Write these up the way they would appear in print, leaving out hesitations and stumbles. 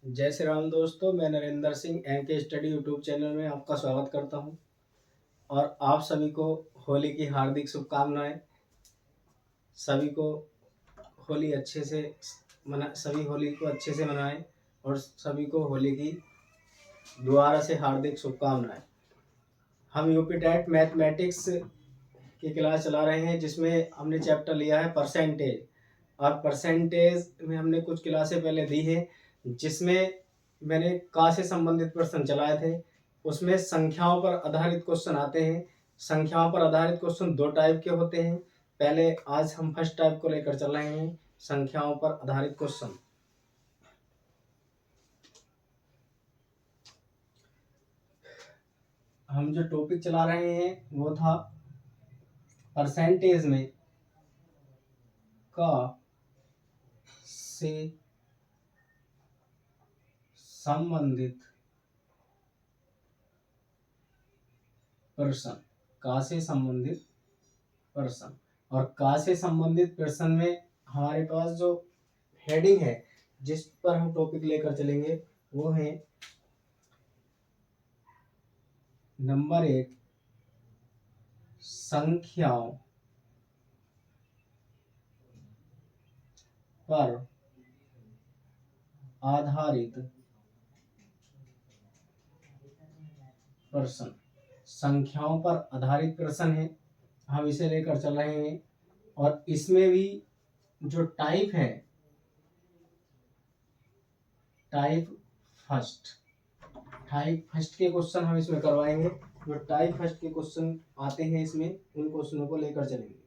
जय श्री राम दोस्तों, मैं Narendra Singh NK study YouTube channel में आपका स्वागत करता हूं और आप सभी को होली की हार्दिक शुभकामनाएं। सभी को होली अच्छे से सभी होली को अच्छे से मनाएं और सभी को होली की दोबारा से हार्दिक शुभकामनाएं। हम यूपी टेट मैथमेटिक्स की क्लास चला रहे हैं जिसमें हमने चैप्टर लिया है परसेंटेज। और परसेंटेज में हमने कुछ क्लासें पहले दी है जिसमें मैंने का से संबंधित प्रश्न चलाए थे। उसमें संख्याओं पर आधारित क्वेश्चन आते हैं। संख्याओं पर आधारित क्वेश्चन दो टाइप के होते हैं। पहले आज हम फर्स्ट टाइप को लेकर चल रहे हैं, संख्याओं पर आधारित क्वेश्चन। हम जो टॉपिक चला रहे हैं वो था परसेंटेज में का से संबंधित प्रश्न। का से संबंधित प्रश्न और का से संबंधित प्रश्न में हमारे पास जो हेडिंग है जिस पर हम टॉपिक लेकर चलेंगे वो है नंबर 1, संख्याओं पर आधारित प्रश्न। संख्याओं पर आधारित प्रश्न है, हम इसे लेकर चल रहे हैं। और इसमें भी जो टाइप है, टाइप फर्स्ट के क्वेश्चन हम इसमें करवाएंगे। जो टाइप फर्स्ट के क्वेश्चन आते हैं इसमें, उन क्वेश्चनों को लेकर चलेंगे।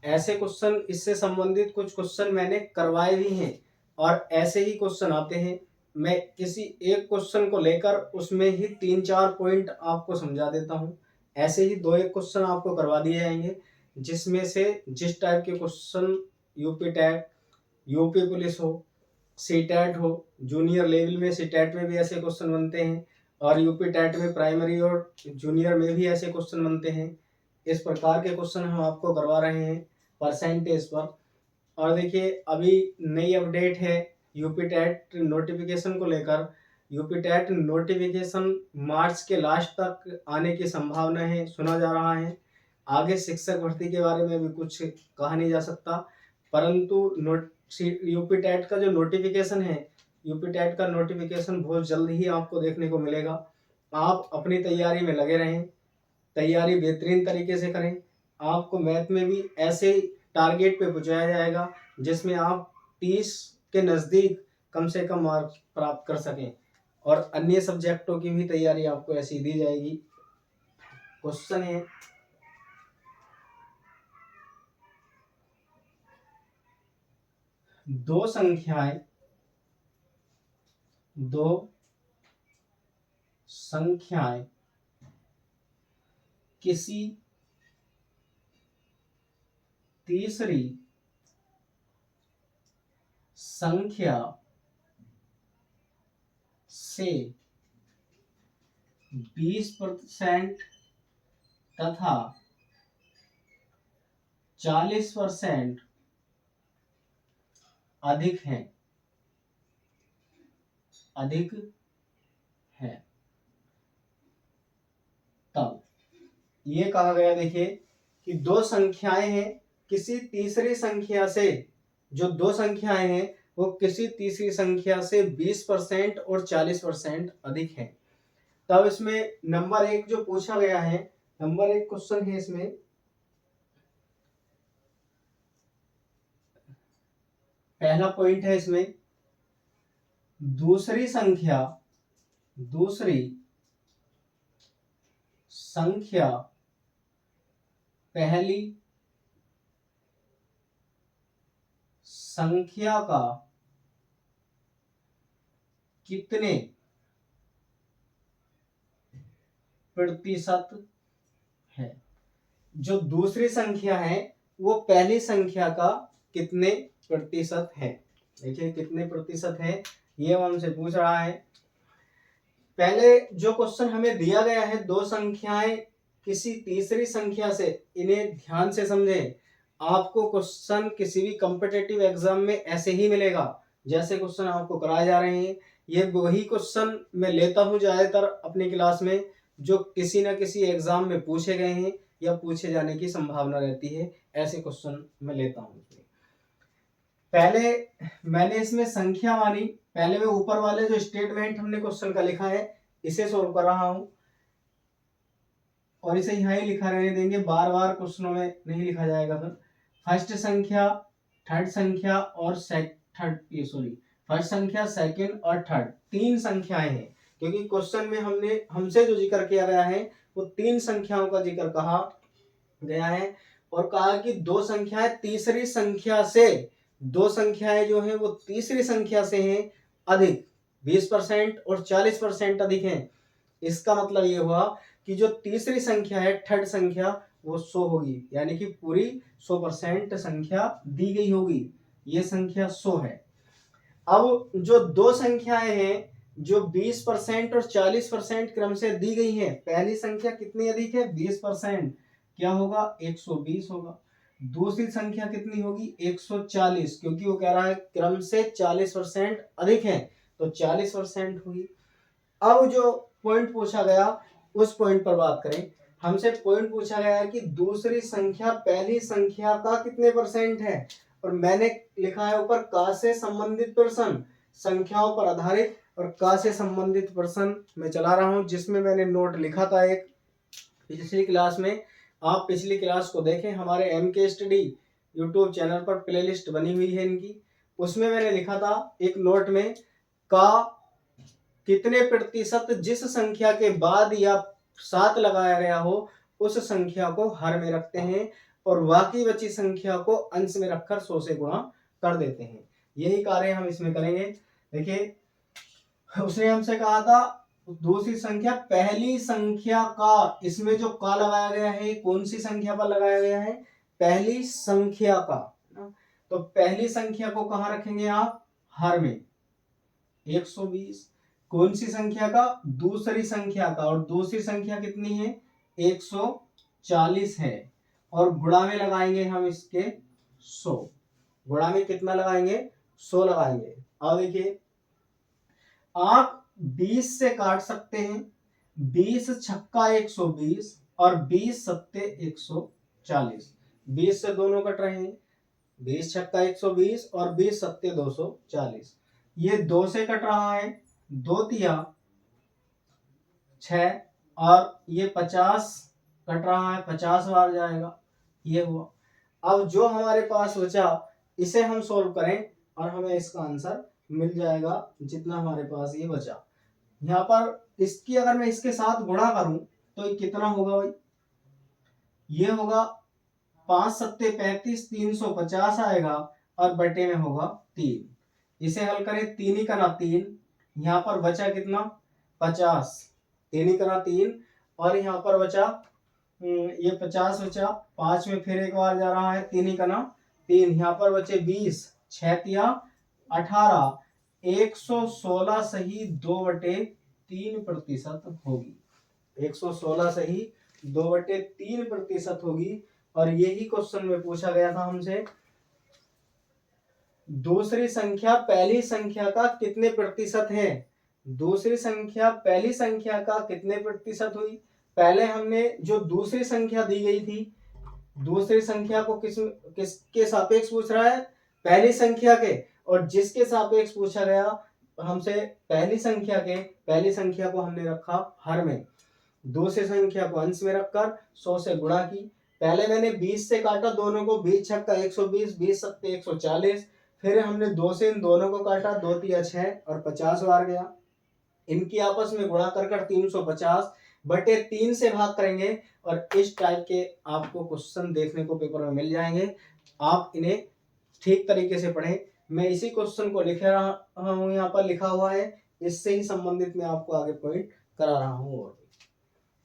ऐसे क्वेश्चन, इससे संबंधित कुछ क्वेश्चन मैंने करवाए भी हैं और ऐसे ही क्वेश्चन आते हैं। मैं किसी एक क्वेश्चन को लेकर उसमें ही 3-4 पॉइंट आपको समझा देता हूं। ऐसे ही 2-1 क्वेश्चन आपको करवा दिए जाएंगे जिसमें से जिस टाइप के question UP TET, UP police हो, सीटेट हो, जूनियर लेवल में सीटेट में भी ऐसे क्वेश्चन बनते हैं और यूपी टेट में प्राइमरी और जूनियर में भी ऐसे क्वेश्चन बनते हैं। इस प्रकार के क्वेश्चन हम आपको करवा रहे हैं परसेंटेज पर। और देखिए, अभी नई अपडेट है यूपी टेट नोटिफिकेशन को लेकर। यूपी टेट नोटिफिकेशन मार्च के लास्ट तक आने की संभावना है, सुना जा रहा है। आगे शिक्षक भर्ती के बारे में भी कुछ कहा नहीं जा सकता, परंतु यूपी टेट का जो नोटिफिकेशन है, यूपी टेट का नोटिफिकेशन बहुत जल्द ही आपको देखने को मिलेगा। आप अपनी तैयारी में लगे रहें, तैयारी बेहतरीन तरीके से करें। आपको मैथ में भी ऐसे टारगेट पे पहुंचाया जाएगा जिसमें आप 30 के नज़दीक कम से कम मार्क्स प्राप्त कर सकें और अन्य सब्जेक्टों की भी तैयारी आपको ऐसी दी जाएगी। क्वेश्चन है, दो संख्याएं किसी तीसरी संख्या से 20% तथा 40% अधिक है तब ये कहा गया, देखिए कि दो संख्याएं हैं किसी तीसरी संख्या से, जो दो संख्याएं हैं वो किसी तीसरी संख्या से 20% और 40% अधिक है। तब इसमें नंबर 1 जो पूछा गया है, नंबर 1 क्वेश्चन है इसमें, पहला पॉइंट है इसमें, दूसरी संख्या पहली संख्या का कितने प्रतिशत है। जो दूसरी संख्या है वो पहली संख्या का कितने प्रतिशत है। देखिए कितने प्रतिशत है ये हमसे पूछ रहा है। पहले जो क्वेश्चन हमें दिया गया है, दो संख्याएं किसी तीसरी संख्या से, इन्हें ध्यान से समझें। आपको क्वेश्चन किसी भी कॉम्पिटिटिव एग्जाम में ऐसे ही मिलेगा जैसे क्वेश्चन आपको कराए जा रहे हैं। ये वही क्वेश्चन मैं लेता हूँ ज़्यादातर अपनी क्लास में जो किसी न किसी एग्जाम में पूछे गए हैं या पूछे जाने की संभावना रहती है, ऐसे क्वेश्चन मैं लेता हूँ। पहले मैंने इसमें संख्या मानी, पहले मैं ऊपर वाले जो स्टेटमेंट हमने क्वेश्चन का लिखा है इसे सोल्व कर रहा हूं और इसे यहाँ ही लिखा रहने देंगे, बार बार क्वेश्चनों में नहीं लिखा जाएगा। फिर फर्स्ट संख्या, थर्ड संख्या और फर्स्ट संख्या, सेकंड और थर्ड, तीन संख्याएं हैं क्योंकि क्वेश्चन में हमसे जो जिक्र किया गया है वो तीन संख्याओं का जिक्र कहा गया है और कहा कि दो संख्याएं तीसरी संख्या से, दो संख्याएं जो हैं वो तीसरी संख्या से हैं अधिक, 20% और 40% अधिक हैं। इसका मतलब ये हुआ कि जो तीसरी संख्या है, थर्ड संख्या, वो 100 होगी, यानी कि पूरी 100% संख्या दी गई होगी। ये संख्या 100 है। अब जो दो संख्याएं हैं जो 20% और 40% क्रम से दी गई हैं, पहली संख्या कितनी अधिक है? 20%, क्या होगा? 120 होगा। दूसरी संख्या कितनी होगी? 140, क्योंकि वो कह रहा है क्रम से 40% अधिक है तो 40% होगी। अब जो पॉइंट पूछा गया उस पॉइंट पर बात करें। हमसे पॉइंट पूछा गया है कि दूसरी संख्या पहली संख्या का कितने परसेंट है, और मैंने लिखा है ऊपर का से संबंधित प्रश्न, संख्याओं पर आधारित, और का से संबंधित प्रश्न मैं चला रहा हूं जिसमें मैंने नोट लिखा था एक पिछली क्लास में। आप पिछली क्लास को देखें, हमारे MK स्टडी यूट्यूब चैनल पर प्लेलिस्ट बनी हुई है इनकी, उसमें मैंने लिखा था एक नोट में, का कितने प्रतिशत जिस संख्या के बाद या साथ लगाया गया हो उस संख्या को हर में रखते हैं और बाकी बची संख्या को अंश में रखकर 100 से गुणा कर देते हैं। यही कार्य हम इसमें करेंगे। देखिए, उसने हमसे कहा था दूसरी संख्या पहली संख्या का, इसमें जो का लगाया गया है कौन सी संख्या पर लगाया गया है? पहली संख्या का। तो पहली संख्या को कहां रखेंगे आप? हर में, 120। कौन सी संख्या का? दूसरी संख्या का, और दूसरी संख्या कितनी है? 140 है, और गुणा में लगाएंगे हम इसके 100। गुणा में कितना लगाएंगे? 100 लगाएंगे। अब देखिए, आप 20 से काट सकते हैं, 20 छक्का 120 और 20 सत्ते 140, 20 से दोनों कट रहे हैं, 20 छक्का 120 और 20 सत्ते 240। ये 2 से कट रहा है, 2 तिया 6, और ये 50 कट रहा है, 50 बार जाएगा, ये हुआ। अब जो हमारे पास बचा इसे हम सोल्व करें और हमें इसका आंसर मिल जाएगा जितना हमारे पास ये बचा। यहाँ पर इसकी अगर मैं इसके साथ गुणा करूं तो ये कितना होगा भाई? ये होगा 5 सत्ते 35, 350 आएगा और बटे में होगा 3। इसे हल करें, 3 ही करा 3, यहाँ पर बचा कितना? 50, 3 ही करा 3, और यहाँ पर बचा ये 50 बचा, 5 में फिर एक बार जा रहा है, 3 ही करा 3, यहाँ पर बचे 20, 6 तिया 18, 116 सही 2/3% होगी। 116 सही 2/3% होगी। और यही क्वेश्चन में पूछा गया था हमसे, दूसरी संख्या पहली संख्या का कितने प्रतिशत है? दूसरी संख्या पहली संख्या का कितने प्रतिशत हुई? पहले हमने जो दूसरी संख्या दी गई थी, दूसरी संख्या को किसके सापेक्ष पूछ रहा है? पहली संख्या के, और जिसके सापेक्ष पूछा गया हमसे पहली संख्या के, पहली संख्या को हमने रखा हर में, दूसरी संख्या को अंश में रखकर 100 से गुणा की। पहले मैंने 20 से काटा दोनों को, 20 छक्का 120, 20 सत्ते 140, फिर हमने 2 से इन दोनों को काटा, 2 तिया 6 और 50 बार गया। इनकी आपस में गुणा कर 350 बटे 3 से भाग करेंगे, और इस टाइप के आपको क्वेश्चन देखने को पेपर में मिल जाएंगे। आप इन्हें ठीक तरीके से पढ़ें। मैं इसी क्वेश्चन को लिख रहा हूँ, यहाँ पर लिखा हुआ है, इससे ही संबंधित मैं आपको आगे पॉइंट करा रहा हूँ। और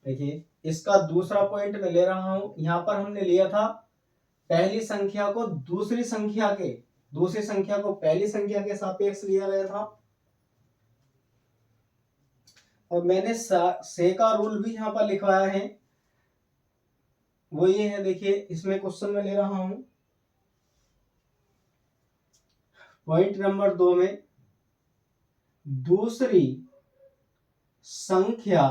देखिए, इसका दूसरा पॉइंट मैं ले रहा हूं। यहां पर हमने लिया था पहली संख्या को दूसरी संख्या के, दूसरी संख्या को पहली संख्या के सापेक्ष लिया गया था, और मैंने से का रूल भी यहां पर लिखवाया है। वो ये है, देखिए इसमें क्वेश्चन में ले रहा हूं, पॉइंट नंबर 2 में दूसरी संख्या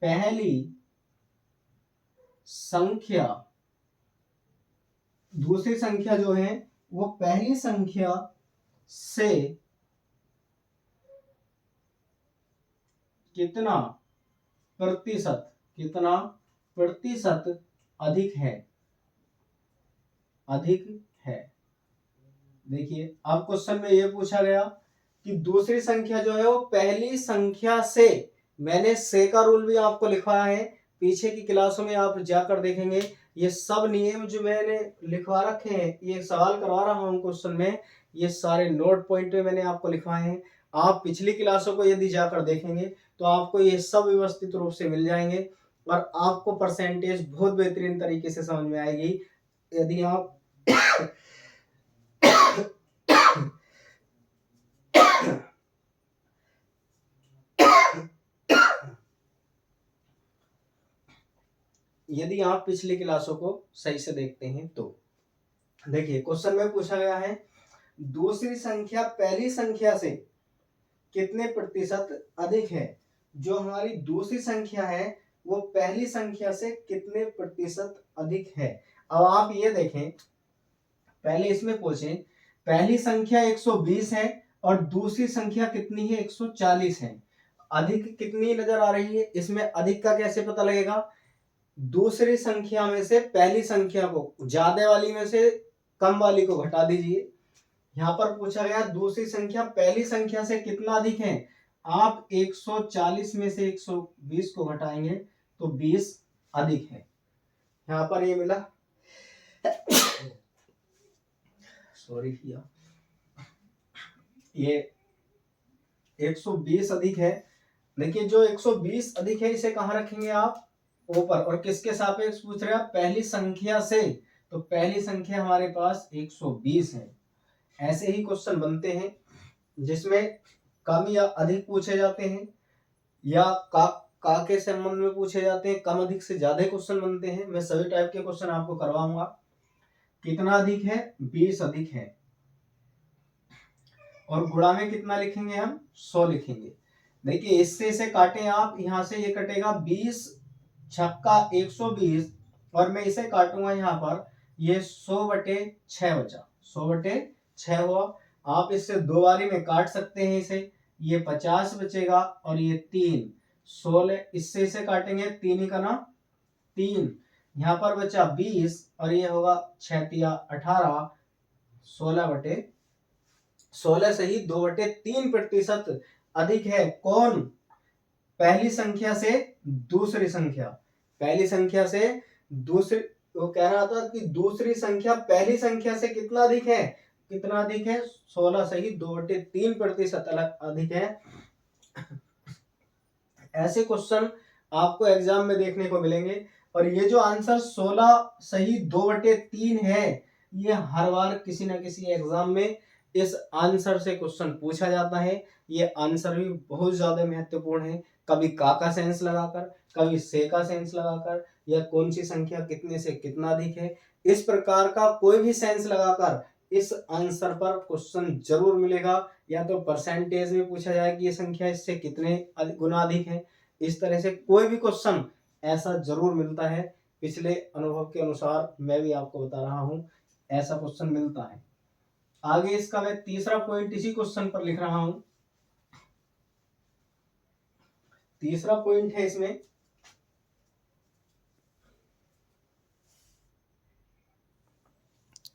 पहली संख्या, दूसरी संख्या जो है वो पहली संख्या से कितना प्रतिशत अधिक है, देखिए अब क्वेश्चन में ये पूछा गया कि दूसरी संख्या जो है वो पहली संख्या से, मैंने से का रूल भी आपको लिखवाया है, पीछे की क्लासों में आप जाकर देखेंगे ये सब नियम जो मैंने लिखवा रखे हैं, ये सवाल करवा रहा हूँ क्वेश्चन में, ये सारे नोट पॉइंट में मैंने आपको लिखवाए हैं। आप पिछली क्लासों को यदि जाकर देखेंगे तो आपको ये सब व्यवस्थित रूप से मिल जाएंगे और आपको परसेंटेज बहुत बेहतरीन तरीके से समझ में आएगी यदि आप यदि आप पिछली क्लासों को सही से देखते हैं तो देखिए क्वेश्चन में पूछा गया है दूसरी संख्या पहली संख्या से कितने प्रतिशत अधिक है। जो हमारी दूसरी संख्या है वो पहली संख्या से कितने प्रतिशत अधिक है। अब आप ये देखें, पहले इसमें पूछें पहली संख्या 120 है और दूसरी संख्या कितनी है 140 है, अधिक कितनी नजर आ रही है। इसमें अधिक का कैसे पता लगेगा, दूसरी संख्या में से पहली संख्या को, ज्यादा वाली में से कम वाली को घटा दीजिए। यहां पर पूछा गया दूसरी संख्या पहली संख्या से कितना अधिक है, आप 140 में से 120 को घटाएंगे तो 20 अधिक है। यहां पर ये मिला सॉरी किया, ये 120 अधिक है। देखिए जो 120 अधिक है इसे कहां रखेंगे आप, ऊपर, और किसके सापेक्ष पूछ रहे हैं, पहली संख्या से, तो पहली संख्या हमारे पास 120 है। ऐसे ही क्वेश्चन बनते हैं जिसमें कम या अधिक पूछे जाते हैं या का के संबंध में पूछे जाते हैं, कम अधिक से ज्यादा क्वेश्चन बनते हैं। मैं सभी टाइप के क्वेश्चन आपको करवाऊंगा। कितना अधिक है, 20 अधिक है, और गुणा में कितना लिखेंगे हम, 100 लिखेंगे। देखिए इससे इसे काटें आप, यहां से ये कटेगा 20 छक्का 120 और मैं इसे काटूंगा यहाँ पर, ये 100/6 बचा, 100/6 हुआ। आप इससे दो बारी में काट सकते हैं इसे, ये 50 बचेगा और ये 3 16, इससे इसे काटेंगे 3 ही का ना 3, यहाँ पर बचा 20 और ये होगा 6 तिया 18, 16 से ही 2/3 प्रतिशत अधिक है। कौन, पहली संख्या से दूसरी संख्या, पहली संख्या से दूसरी, वो कह रहा था कि दूसरी संख्या पहली संख्या से कितना अधिक है, कितना अधिक है, 16 से ही 2/3 प्रतिशत अधिक है। ऐसे क्वेश्चन आपको एग्जाम में देखने को मिलेंगे और ये जो आंसर 16 सही 2/3 है, ये हर बार किसी ना किसी एग्जाम में इस आंसर से क्वेश्चन पूछा जाता है। ये आंसर भी बहुत ज्यादा महत्वपूर्ण है, कभी का सेंस लगाकर, कभी से का सेंस लगाकर, या कौन सी संख्या कितने से कितना अधिक है, इस प्रकार का कोई भी सेंस लगाकर इस आंसर पर क्वेश्चन जरूर मिलेगा। या तो परसेंटेज में पूछा जाए कि ये संख्या इससे कितने गुना अधिक है, इस तरह से कोई भी क्वेश्चन ऐसा जरूर मिलता है। पिछले अनुभव के अनुसार मैं भी आपको बता रहा हूं, ऐसा क्वेश्चन मिलता है। आगे इसका मैं तीसरा पॉइंट इसी क्वेश्चन पर लिख रहा हूं। तीसरा पॉइंट है इसमें,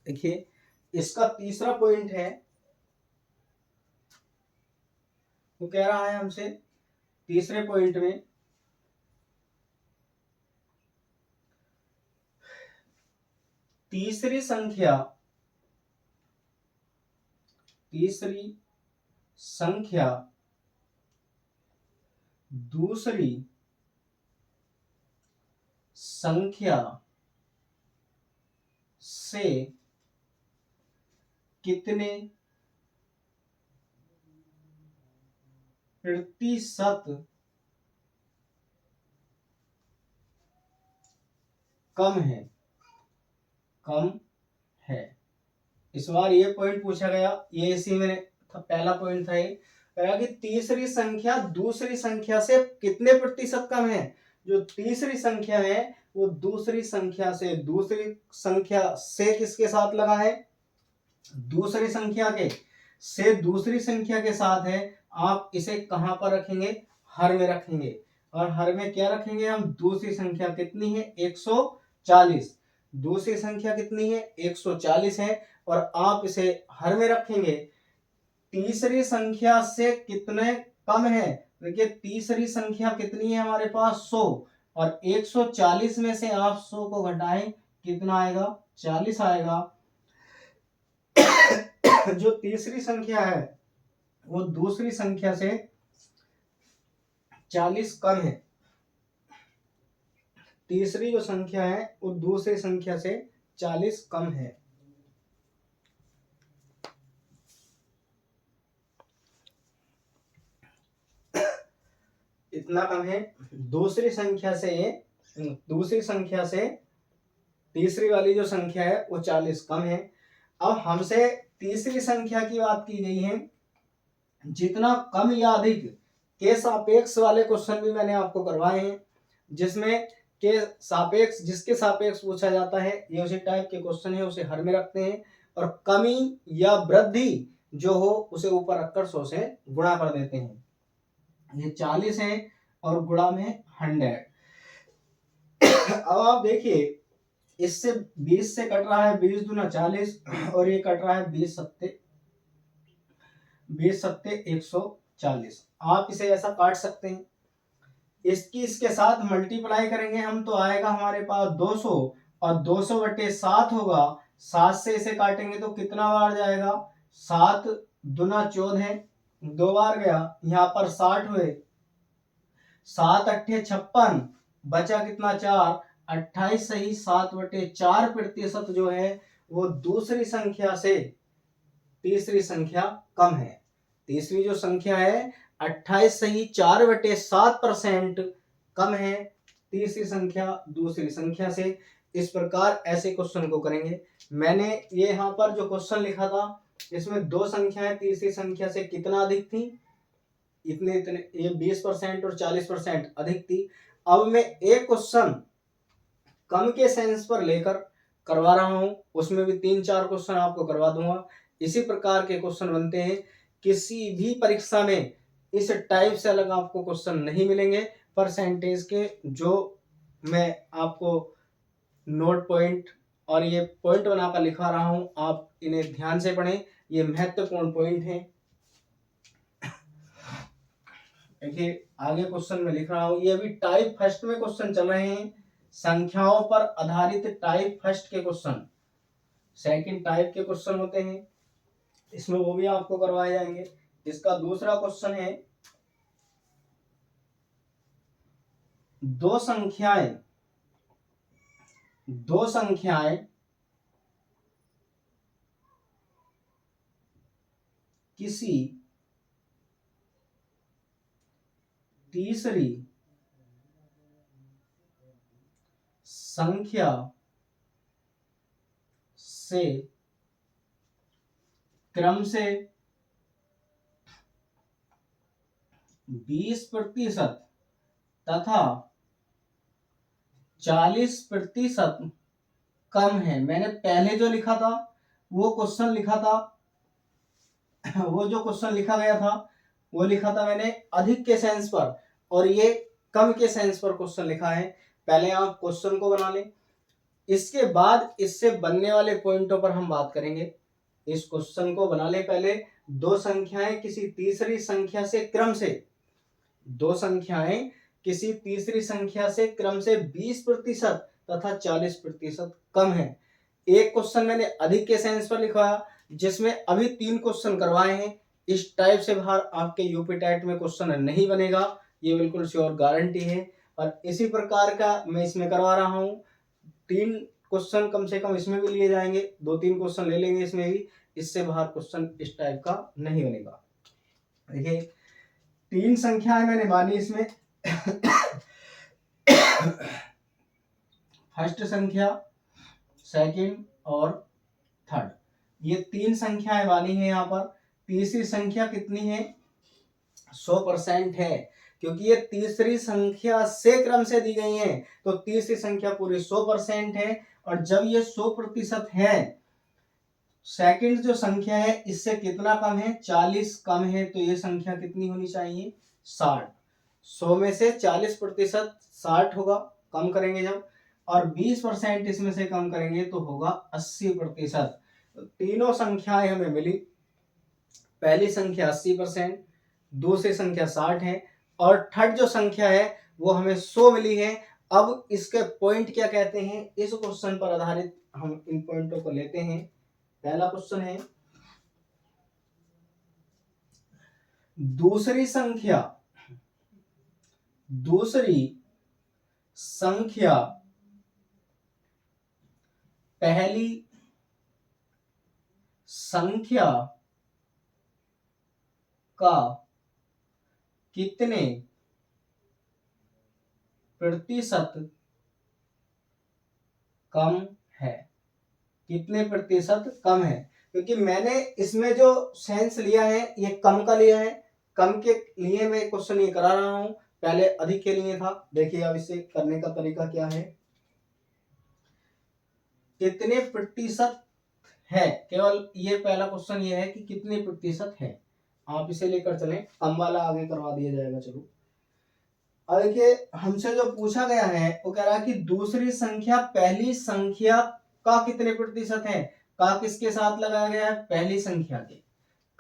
देखिए इसका तीसरा पॉइंट है, वो कह रहा है हमसे तीसरे पॉइंट में तीसरी संख्या दूसरी संख्या से कितने प्रतिशत कम है, इस बार ये पॉइंट पूछा गया, ये इसी में पहला पॉइंट था, ये कहा कि तीसरी संख्या दूसरी संख्या से कितने प्रतिशत कम है। जो तीसरी संख्या है वो दूसरी संख्या से किसके साथ लगा है, दूसरी संख्या के से दूसरी संख्या के साथ है। आप इसे कहां पर रखेंगे, हर में रखेंगे, और हर में क्या रखेंगे हम, दूसरी संख्या कितनी है 140, दूसरी संख्या कितनी है 140 है, और आप इसे हर में रखेंगे। तीसरी संख्या से कितने कम है, देखिए तीसरी संख्या कितनी है हमारे पास 100, और 140 में से आप 100 को घटाएं कितना आएगा, 40 आएगा। जो तीसरी संख्या है वो दूसरी संख्या से 40 कम है, तीसरी जो संख्या है वो दूसरी संख्या से 40 कम है। इतना कम है, दूसरी संख्या से तीसरी वाली जो संख्या है वो 40 कम है। अब हमसे तीसरी संख्या की बात की गई है, जितना कम या अधिक के सापेक्ष वाले क्वेश्चन भी मैंने आपको करवाए हैं, जिसमें के सापेक्ष, जिसके सापेक्ष पूछा जाता है, ये उसी टाइप के क्वेश्चन है, उसे हर में रखते हैं, और कमी या वृद्धि जो हो उसे ऊपर रखकर 100 से गुणा कर देते हैं। ये 40 है और गुणा में 100। अब आप देखिए, इससे 20 से कट रहा है 20 दूना 40, और ये कट रहा है 20 सत्ते 140। आप इसे ऐसा काट सकते हैं, इसकी इसके साथ मल्टीप्लाई करेंगे हम तो आएगा हमारे पास 200, और 200/7 होगा। 7 से इसे काटेंगे तो कितना बार जाएगा, 7 दूना 14, 2 बार गया, यहाँ पर 60 हुए, 7 अट्ठे 56, बचा कितना 4, 28 सही 7/4% जो है वो दूसरी संख्या से तीसरी संख्या कम है। तीसरी जो संख्या है 28 सही 4/7% कम है तीसरी संख्या दूसरी संख्या से। इस प्रकार ऐसे क्वेश्चन को करेंगे। मैंने ये यहाँ पर जो क्वेश्चन लिखा था इसमें दो संख्याएं तीसरी संख्या से कितना अधिक थी, इतने इतने, ये 20% और 40% अधिक थी। अब मैं एक क्वेश्चन कम के सेंस पर लेकर करवा रहा हूं, उसमें भी 3-4 क्वेश्चन आपको करवा दूंगा। इसी प्रकार के क्वेश्चन बनते हैं, किसी भी परीक्षा में इस टाइप से अलग आपको क्वेश्चन नहीं मिलेंगे परसेंटेज के, जो मैं आपको नोट पॉइंट और ये पॉइंट बनाकर लिखा रहा हूं, आप इन्हें ध्यान से पढ़ें, ये महत्वपूर्ण पॉइंट है। देखिए आगे क्वेश्चन में लिख रहा हूं, ये अभी टाइप फर्स्ट में क्वेश्चन चल रहे हैं, संख्याओं पर आधारित टाइप फर्स्ट के क्वेश्चन। सेकंड टाइप के क्वेश्चन होते हैं, इसमें वो भी आपको करवाए जाएंगे। इसका दूसरा क्वेश्चन है, दो संख्याएं किसी तीसरी संख्या से क्रम से 20% तथा 40% कम है। मैंने पहले जो लिखा था वो क्वेश्चन लिखा था, वो जो क्वेश्चन लिखा गया था वो लिखा था मैंने अधिक के सेंस पर, और ये कम के सेंस पर क्वेश्चन लिखा है। पहले आप क्वेश्चन को बना लें, इसके बाद इससे बनने वाले पॉइंटों पर हम बात करेंगे। इस क्वेश्चन को बना ले पहले, दो संख्याएं किसी तीसरी संख्या से क्रम से, दो संख्याएं किसी तीसरी संख्या से क्रम से 20% तथा 40% कम है। एक क्वेश्चन मैंने अधिक के सेंस पर लिखवाया, जिसमें अभी 3 क्वेश्चन करवाए हैं। इस टाइप से बाहर आपके यूपी टेट में क्वेश्चन नहीं बनेगा, ये बिल्कुल श्योर गारंटी है। और इसी प्रकार का मैं इसमें करवा रहा हूँ, 3 क्वेश्चन कम से कम इसमें भी लिए जाएंगे, 2-3 क्वेश्चन ले लेंगे इसमें भी, इससे बाहर क्वेश्चन इस टाइप का नहीं बनेगा। देखिए 3 संख्याएं मैंने मानी इसमें, फर्स्ट संख्या, सेकंड और थर्ड, ये 3 संख्याएं वाली है यहाँ पर। तीसरी संख्या कितनी है? 100% है, क्योंकि ये तीसरी संख्या से क्रम से दी गई है, तो तीसरी संख्या पूरी 100% है। और जब ये 100% है, सेकंड जो संख्या है इससे कितना कम है? 40 कम है, तो ये संख्या कितनी होनी चाहिए? 60। 100 में से 40% 60 होगा, कम करेंगे जब, और 20% इसमें से कम करेंगे तो होगा 80%। तो तीनों संख्याएं हमें मिली। पहली संख्या 80%, दूसरी संख्या 60 है, और थर्ड जो संख्या है वो हमें 100 मिली है। अब इसके पॉइंट क्या कहते हैं, इस क्वेश्चन पर आधारित हम इन पॉइंटों को लेते हैं। पहला क्वेश्चन है, दूसरी संख्या पहली संख्या का कितने प्रतिशत कम है? कितने प्रतिशत कम है? क्योंकि मैंने इसमें जो सेंस लिया है ये कम का लिया है, कम के लिए मैं क्वेश्चन ये करा रहा हूं, पहले अधिक के लिए था। देखिए अब इसे करने का तरीका क्या है। कितने प्रतिशत है, केवल ये पहला क्वेश्चन ये है कि कितने प्रतिशत है, आप इसे लेकर चलें, कम वाला आगे करवा दिया जाएगा। चलो अब देखिए, हमसे जो पूछा गया है वो कह रहा है कि दूसरी संख्या पहली संख्या का कितने प्रतिशत है। का किसके साथ लगाया गया है? पहली संख्या के।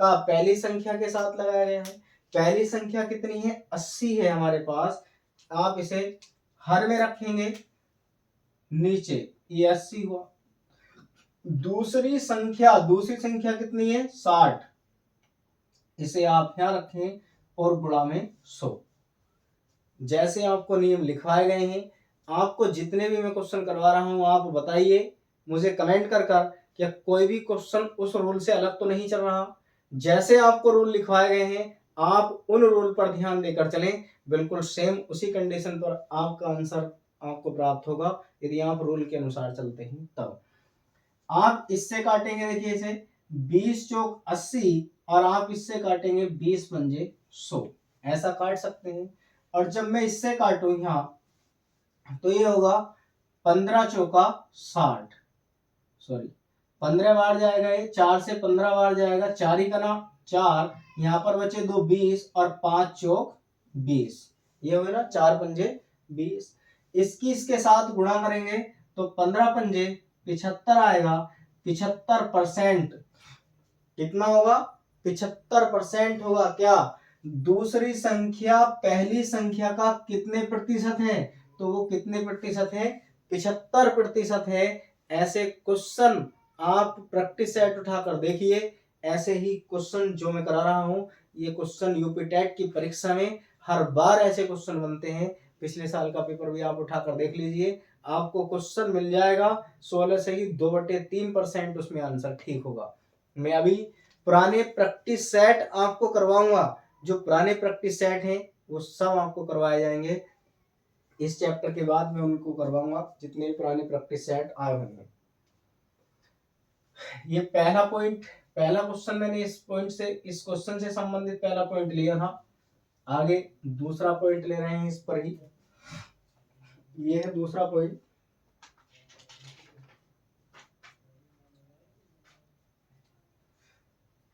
का पहली संख्या के साथ लगाया गया है। पहली संख्या कितनी है? 80 है हमारे पास। आप इसे हर में रखेंगे, नीचे ये 80 हुआ। दूसरी संख्या कितनी है? 60। इसे आप यहां रखें और गुणा में 100। जैसे आपको नियम लिखवाए गए हैं, आपको जितने भी मैं क्वेश्चन करवा रहा हूं आप बताइए मुझे कमेंट कर कि कोई भी क्वेश्चन उस रूल से अलग तो नहीं चल रहा। जैसे आपको रूल लिखवाए गए हैं आप उन रूल पर ध्यान देकर चलें, बिल्कुल सेम उसी कंडीशन पर आपका आंसर आपको प्राप्त होगा यदि आप रूल के अनुसार चलते हैं। तब आप इससे काटेंगे, देखिए इसे 20 चौक 80, और आप इससे काटेंगे 20 पंजे 100, ऐसा काट सकते हैं। और जब मैं इससे काटूं यहां तो ये होगा 15 चौका 60, सॉरी 15 बार जाएगा, ये 4 से 15 बार जाएगा, 4 ही का ना 4, यहाँ पर बचे 2 20 और 5 चौक 20, ये हुए ना 4 पंजे 20। इसकी इसके साथ गुणा करेंगे तो 15 पंजे 75 आएगा। 75% कितना होगा? 75% होगा। क्या दूसरी संख्या पहली संख्या का कितने प्रतिशत है? तो वो कितने प्रतिशत है? 75% है। ऐसे क्वेश्चन आप प्रैक्टिस सेट उठाकर देखिए। ऐसे ही क्वेश्चन जो मैं करा रहा हूं, ये क्वेश्चन यूपी टेट की परीक्षा में हर बार ऐसे क्वेश्चन बनते हैं। पिछले साल का पेपर भी आप उठाकर देख लीजिए, आपको क्वेश्चन मिल जाएगा 16 से ही 2/3% उसमें आंसर ठीक होगा। मैं अभी पुराने प्रैक्टिस सेट आपको करवाऊंगा, जो पुराने प्रैक्टिस सेट हैं वो सब आपको करवाए जाएंगे। इस चैप्टर के बाद मैं उनको करवाऊंगा जितने पुराने प्रैक्टिस सेट आए होंगे। ये पहला पॉइंट, पहला क्वेश्चन मैंने इस क्वेश्चन से संबंधित पहला पॉइंट लिया था। आगे दूसरा पॉइंट ले रहे हैं इस पर ही। ये है दूसरा पॉइंट।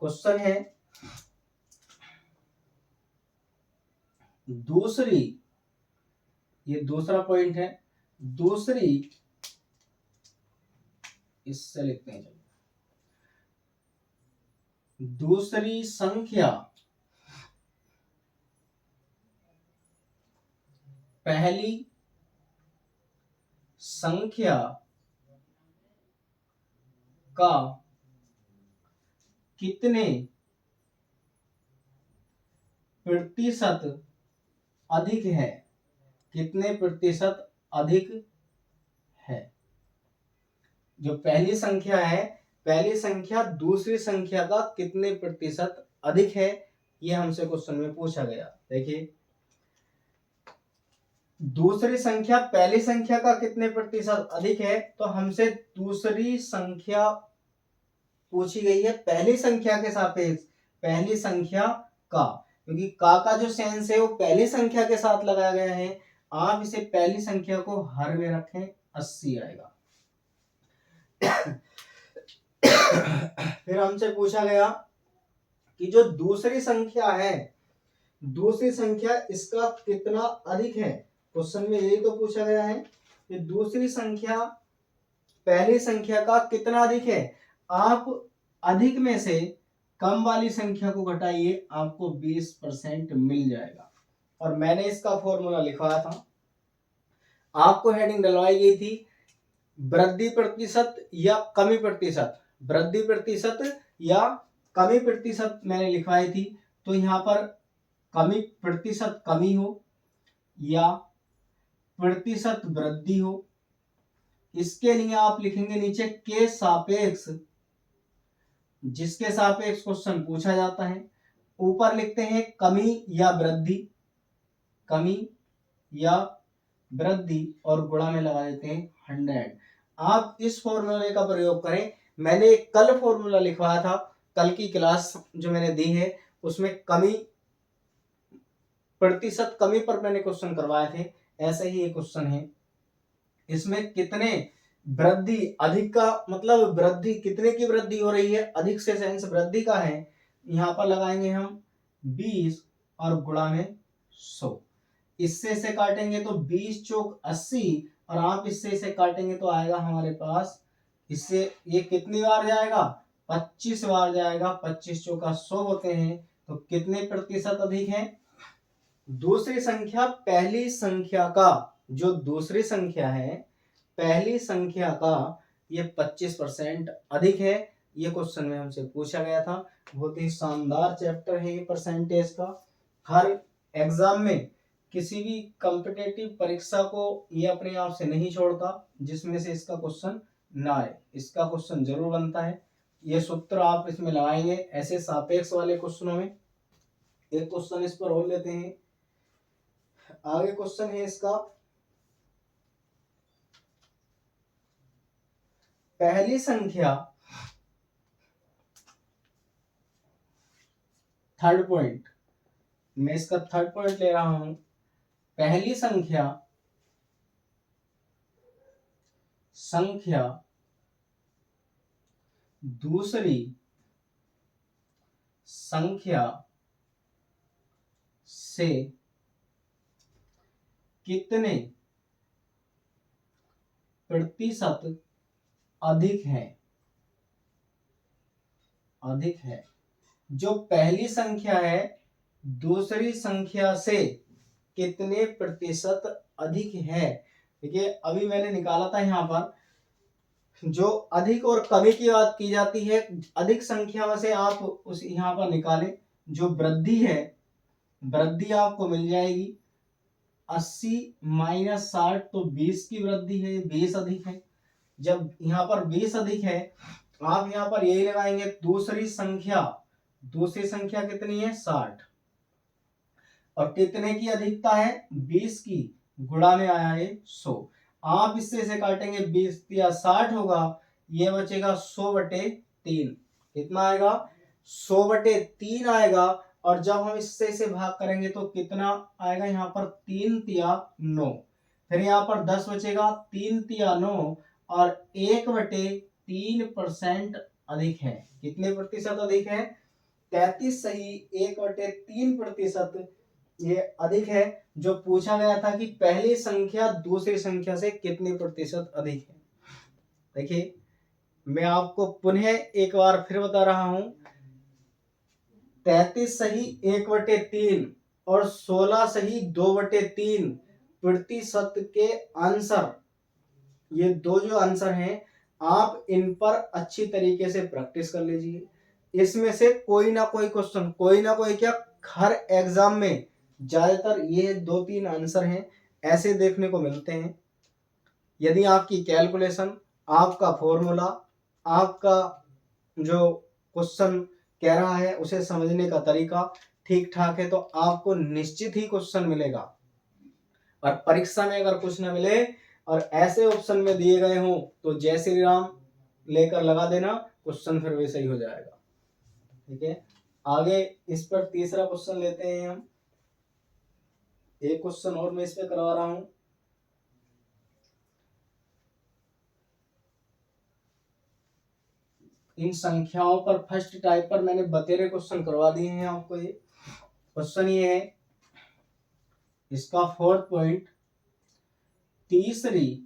क्वेश्चन है दूसरी, ये दूसरा पॉइंट है, दूसरी, इससे लिखते हैं, दूसरी संख्या पहली संख्या का कितने प्रतिशत अधिक है? कितने प्रतिशत अधिक है? जो पहली संख्या है, पहली संख्या दूसरी संख्या का कितने प्रतिशत अधिक है, ये हमसे क्वेश्चन में पूछा गया। देखिए, दूसरी संख्या पहली संख्या का कितने प्रतिशत अधिक है, तो हमसे दूसरी संख्या पूछी गई है पहली संख्या के सापेक्ष, पहली संख्या का, क्योंकि का जो सेंस है वो पहली संख्या के साथ लगाया गया है। आप इसे पहली संख्या को हर में रखें, 80 आएगा। फिर हमसे पूछा गया कि जो दूसरी संख्या है, दूसरी संख्या इसका कितना अधिक है। क्वेश्चन में यही तो पूछा गया है कि दूसरी संख्या पहली संख्या का कितना अधिक है। आप अधिक में से कम वाली संख्या को घटाइए, आपको 20% मिल जाएगा। और मैंने इसका फॉर्मूला लिखवाया था, आपको हेडिंग डलवाई गई थी वृद्धि प्रतिशत या कमी प्रतिशत, वृद्धि प्रतिशत या कमी प्रतिशत मैंने लिखवाई थी। तो यहाँ पर कमी प्रतिशत कमी हो या प्रतिशत वृद्धि हो, इसके लिए आप लिखेंगे नीचे के सापेक्ष, जिसके सापेक्ष क्वेश्चन पूछा जाता है। ऊपर लिखते हैं कमी या वृद्धि, कमी या वृद्धि, और गुणा में लगा देते हैं 100। आप इस फॉर्मूले का प्रयोग करें। मैंने कल फॉर्मूला लिखवाया था, कल की क्लास जो मैंने दी है उसमें कमी प्रतिशत कमी पर मैंने क्वेश्चन करवाए थे। ऐसे ही एक क्वेश्चन है, इसमें कितने वृद्धि, अधिक का मतलब वृद्धि, कितने की वृद्धि हो रही है, अधिक से सेंस वृद्धि का है। यहाँ पर लगाएंगे हम 20 और गुणा में 100। इससे से काटेंगे तो 20 चौक 80, और आप इससे इसे काटेंगे तो आएगा हमारे पास, इससे ये कितनी बार जाएगा, 25 बार जाएगा। 25 चौका 100 होते हैं, तो कितने प्रतिशत अधिक है। दूसरी संख्या पहली संख्या का, जो दूसरी संख्या है पहली संख्या का, ये 25% अधिक है। ये क्वेश्चन में हमसे पूछा गया था। बहुत ही शानदार चैप्टर है ये परसेंटेज का। हर एग्जाम में किसी भी कॉम्पिटिटिव परीक्षा को ये अपने आप से नहीं छोड़ता जिसमें से इसका क्वेश्चन ना आए, इसका क्वेश्चन जरूर बनता है। ये सूत्र आप इसमें लगाएंगे ऐसे सापेक्ष वाले क्वेश्चनों में। एक क्वेश्चन इस पर और लेते हैं। आगे क्वेश्चन है इसका, पहली संख्या, थर्ड पॉइंट, मैं इसका थर्ड पॉइंट ले रहा हूं। पहली संख्या दूसरी संख्या से कितने प्रतिशत अधिक है, अधिक है। जो पहली संख्या है दूसरी संख्या से कितने प्रतिशत अधिक है। देखिए अभी मैंने निकाला था, यहाँ पर जो अधिक और कमी की बात की जाती है, अधिक संख्या में से आप उस यहाँ पर निकालें, जो वृद्धि है, वृद्धि आपको मिल जाएगी 80 माइनस 60, तो 20 की वृद्धि है, 20 अधिक है। जब यहाँ पर 20 अधिक है, आप यहाँ पर यही लगाएंगे दूसरी संख्या, दूसरी संख्या कितनी है 60, और कितने की अधिकता है 20 की, गुणा में आया है 100। आप इससे से काटेंगे 20 या 60 होगा, ये बचेगा 100/3। कितना आएगा 100/3 आएगा। और जब हम इससे इसे भाग करेंगे तो कितना आएगा, यहाँ पर 3 तिया 9, फिर यहाँ पर 10 बचेगा, 3 तिया 9, और 1/3% अधिक है। कितने प्रतिशत अधिक है, 33 सही, 1/3% ये अधिक है। जो पूछा गया था कि पहली संख्या दूसरी संख्या से कितने प्रतिशत अधिक है। देखिए मैं आपको पुनः एक बार फिर बता रहा हूं, 33 सही 1/3 और 16 सही 2/3 प्रतिशत के आंसर, ये दो जो आंसर हैं, आप इन पर अच्छी तरीके से प्रैक्टिस कर लीजिए। इसमें से कोई ना कोई क्वेश्चन, कोई ना कोई क्या, हर एग्जाम में ज्यादातर ये 2-3 आंसर हैं ऐसे देखने को मिलते हैं। यदि आपकी कैलकुलेशन, आपका फॉर्मूला, आपका जो क्वेश्चन कह रहा है उसे समझने का तरीका ठीक ठाक है, तो आपको निश्चित ही क्वेश्चन मिलेगा। और परीक्षा में अगर कुछ न मिले और ऐसे ऑप्शन में दिए गए हों तो जय श्री राम लेकर लगा देना, क्वेश्चन फिर वैसा ही हो जाएगा। ठीक है, आगे इस पर तीसरा क्वेश्चन लेते हैं हम। एक क्वेश्चन और मैं इस पे करवा रहा हूं। इन संख्याओं पर फर्स्ट टाइप पर मैंने बतेरे क्वेश्चन करवा दिए हैं आपको। ये क्वेश्चन ये है इसका 4th पॉइंट, तीसरी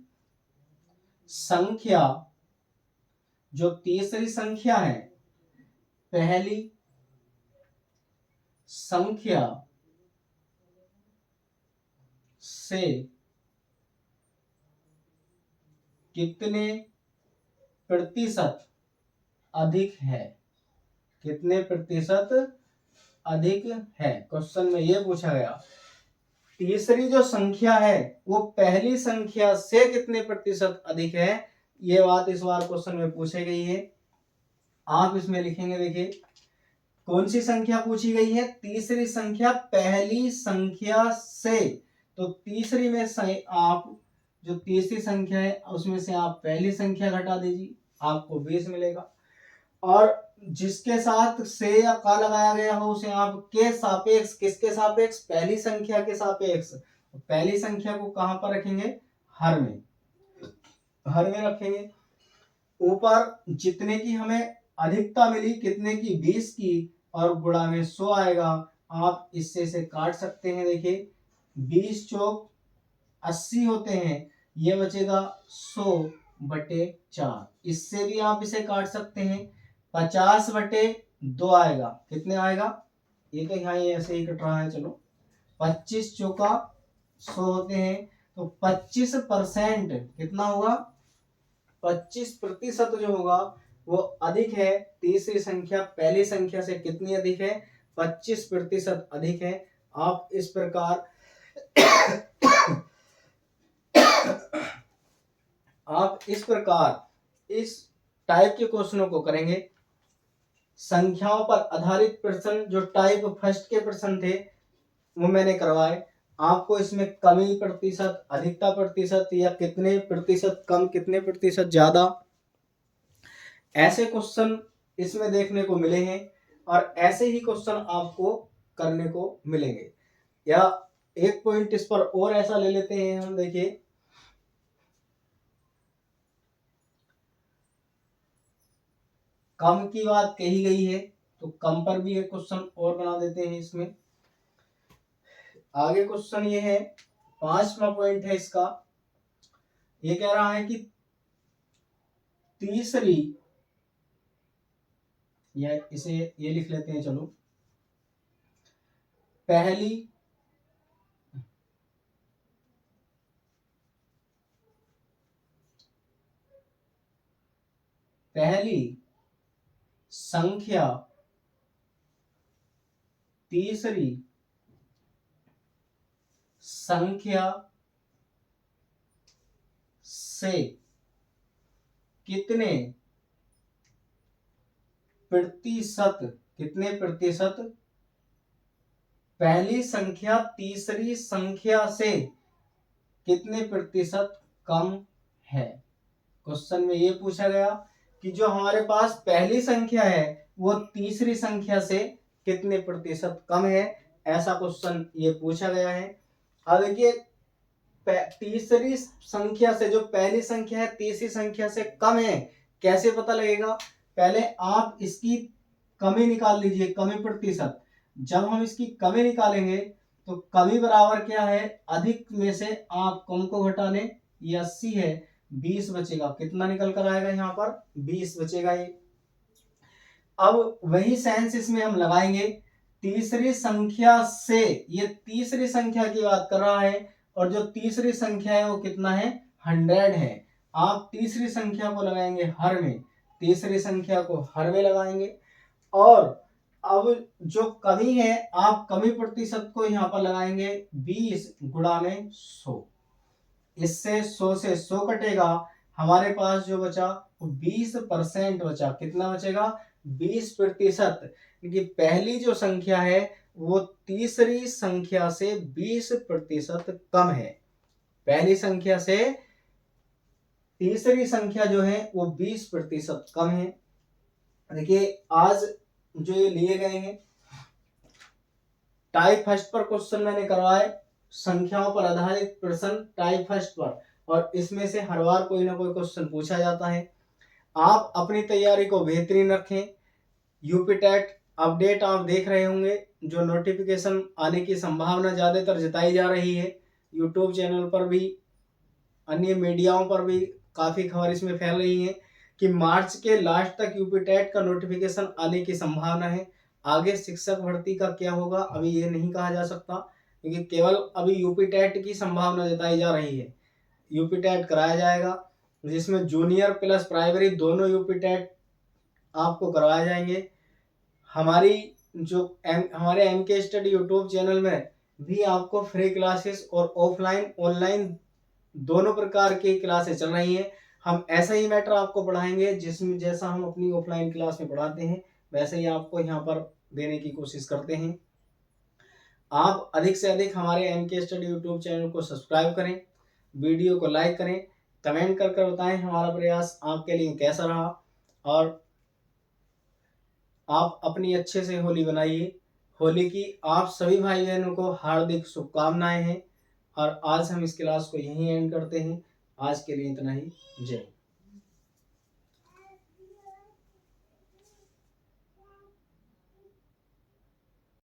संख्या, जो तीसरी संख्या है पहली संख्या से कितने प्रतिशत अधिक है, कितने प्रतिशत अधिक है। क्वेश्चन में ये पूछा गया तीसरी जो संख्या है वो पहली संख्या से कितने प्रतिशत अधिक है। ये बात इस बार क्वेश्चन में पूछी गई है। आप इसमें लिखेंगे, देखिए कौन सी संख्या पूछी गई है, तीसरी संख्या पहली संख्या से। तो तीसरी में से आप जो तीसरी संख्या है उसमें से आप पहली संख्या घटा दीजिए, आपको 20 मिलेगा। और जिसके साथ से या का लगाया गया हो उसे आप के सापेक्ष, किसके सापेक्ष, पहली संख्या के सापेक्ष। पहली संख्या को कहां पर रखेंगे, हर में, हर में रखेंगे। ऊपर जितने की हमें अधिकता मिली, कितने की, 20 की, और गुणा में 100 आएगा। आप इससे से काट सकते हैं। देखिए 20 चौक 80 होते हैं, ये बचेगा 100/4। इससे भी आप इसे काट सकते हैं, 50/2 आएगा। कितने आएगा, ये तो यहाँ ऐसे ही कट रहा है, चलो 25 चौका 100 होते हैं, तो 25% कितना होगा, 25% जो होगा वो अधिक है। तीसरी संख्या पहली संख्या से कितनी अधिक है, 25% अधिक है। आप इस प्रकार इस टाइप के क्वेश्चनों को करेंगे। संख्याओं पर आधारित प्रश्न जो टाइप फर्स्ट के प्रश्न थे वो मैंने करवाए। आपको इसमें कमी प्रतिशत, अधिकता प्रतिशत, या कितने प्रतिशत कम, कितने प्रतिशत ज्यादा, ऐसे क्वेश्चन इसमें देखने को मिले हैं। और ऐसे ही क्वेश्चन आपको करने को मिलेंगे। या एक पॉइंट इस पर और ऐसा ले लेते हैं हम, देखिए कम की बात कही गई है तो कम पर भी एक क्वेश्चन और बना देते हैं इसमें। आगे क्वेश्चन ये है, 5वां पॉइंट है इसका, ये कह रहा है कि तीसरी, या इसे ये लिख लेते हैं, चलो पहली संख्या तीसरी संख्या से कितने प्रतिशत, कितने प्रतिशत, पहली संख्या तीसरी संख्या से कितने प्रतिशत कम है। क्वेश्चन में ये पूछा गया कि जो हमारे पास पहली संख्या है वो तीसरी संख्या से कितने प्रतिशत कम है, ऐसा क्वेश्चन ये पूछा गया है। अब देखिए तीसरी संख्या से, जो पहली संख्या है तीसरी संख्या से कम है, कैसे पता लगेगा, पहले आप इसकी कमी निकाल लीजिए, कमी प्रतिशत। जब हम इसकी कमी निकालेंगे तो कमी बराबर क्या है, अधिक में से आप कम को घटा लें, ये 80 है, 20 बचेगा। कितना निकल कर आएगा यहाँ पर, 20 बचेगा ये। अब वही सेंस इसमें हम लगाएंगे, तीसरी संख्या से, ये तीसरी संख्या की बात कर रहा है, और जो तीसरी संख्या है वो कितना है, 100 है। आप तीसरी संख्या को लगाएंगे हर में, तीसरी संख्या को हर में लगाएंगे। और अब जो कमी है, आप कमी प्रतिशत को यहाँ पर लगाएंगे 20 गुणा में 100। इससे 100 से 100 कटेगा, हमारे पास जो बचा वो 20% बचा। कितना बचेगा, 20%। क्योंकि पहली जो संख्या है वो तीसरी संख्या से 20% कम है। पहली संख्या से तीसरी संख्या जो है वो 20% कम है। देखिए आज जो ये लिए गए हैं टाइप फर्स्ट पर क्वेश्चन मैंने करवाए, संख्याओं पर आधारित प्रश्न टाइप फर्स्ट पर, और इसमें से हर बार कोई ना कोई क्वेश्चन पूछा जाता है। आप अपनी तैयारी को बेहतरीन रखें। यूपी टेट अपडेट आप देख रहे होंगे, जो नोटिफिकेशन आने की संभावना ज़्यादातर जताई जा रही है। यूट्यूब चैनल पर भी, अन्य मीडियाओं पर भी काफ़ी खबर इसमें फैल रही है कि मार्च के लास्ट तक यूपी टेट का नोटिफिकेशन आने की संभावना है। आगे शिक्षक भर्ती का क्या होगा अभी ये नहीं कहा जा सकता, क्योंकि केवल अभी यूपी टेट की संभावना जताई जा रही है। यूपी टेट कराया जाएगा, जिसमें जूनियर प्लस प्राइमरी दोनों यूपी टेट आपको करवाए जाएंगे। हमारी हमारे एम के स्टडी यूट्यूब चैनल में भी आपको फ्री क्लासेस और ऑफलाइन ऑनलाइन दोनों प्रकार की क्लासेस चल रही हैं। हम ऐसा ही मैटर आपको पढ़ाएंगे जिसमें जैसा हम अपनी ऑफलाइन क्लास में पढ़ाते हैं वैसे ही आपको यहाँ पर देने की कोशिश करते हैं। आप अधिक से अधिक हमारे एम के स्टडी यूट्यूब चैनल को सब्सक्राइब करें, वीडियो को लाइक करें, कमेंट कर बताएं हमारा प्रयास आपके लिए कैसा रहा, और आप अपनी अच्छे से होली बनाइए। होली की आप सभी भाई बहनों को हार्दिक शुभकामनाएं हैं, और आज हम इस क्लास को यहीं एंड करते हैं। आज के लिए इतना ही। जय हिंद।